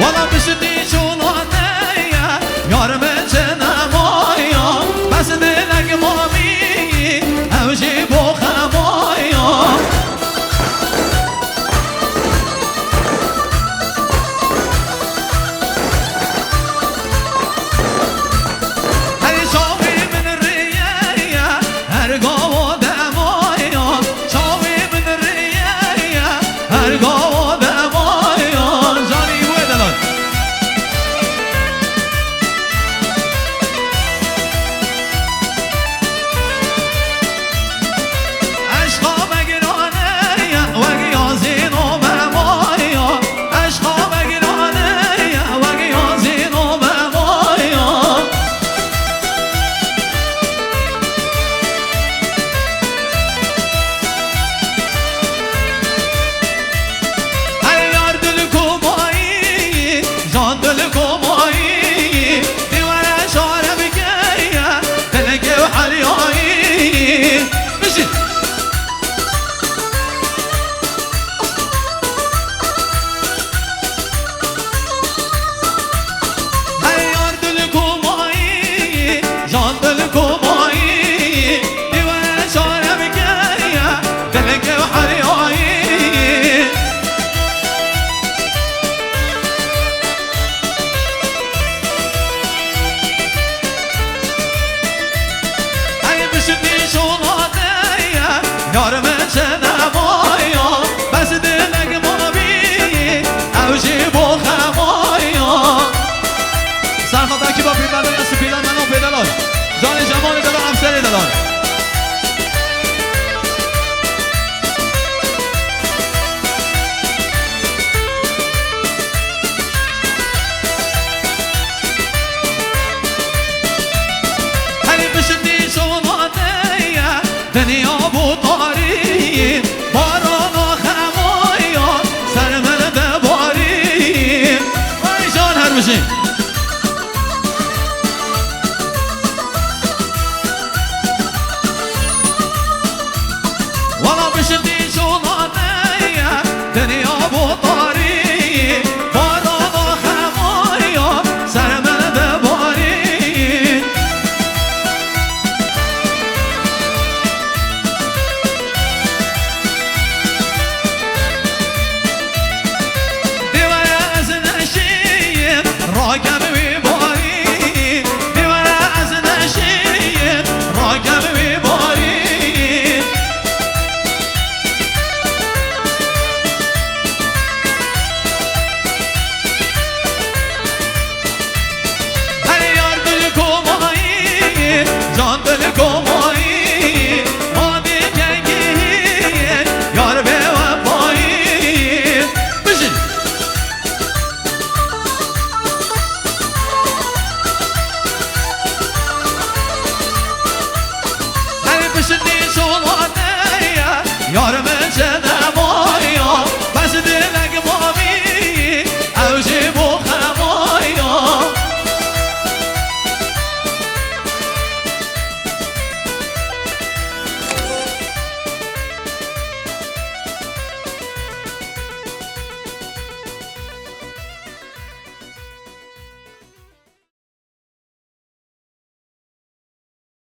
والا بشدی چولانه یارم جنمایا بس دلگ مامی اوجی بخمایا هر شاوی من ریه هر گاو دمایا شاوی من ریه هر گاو دمایا جانی بوی دلال یارم جنمایا بس دلگ مامی اوجی بخمایا سرخطا کی با پیدان یا سپیدان منو پیدالان جان جمال دلان همسری دلان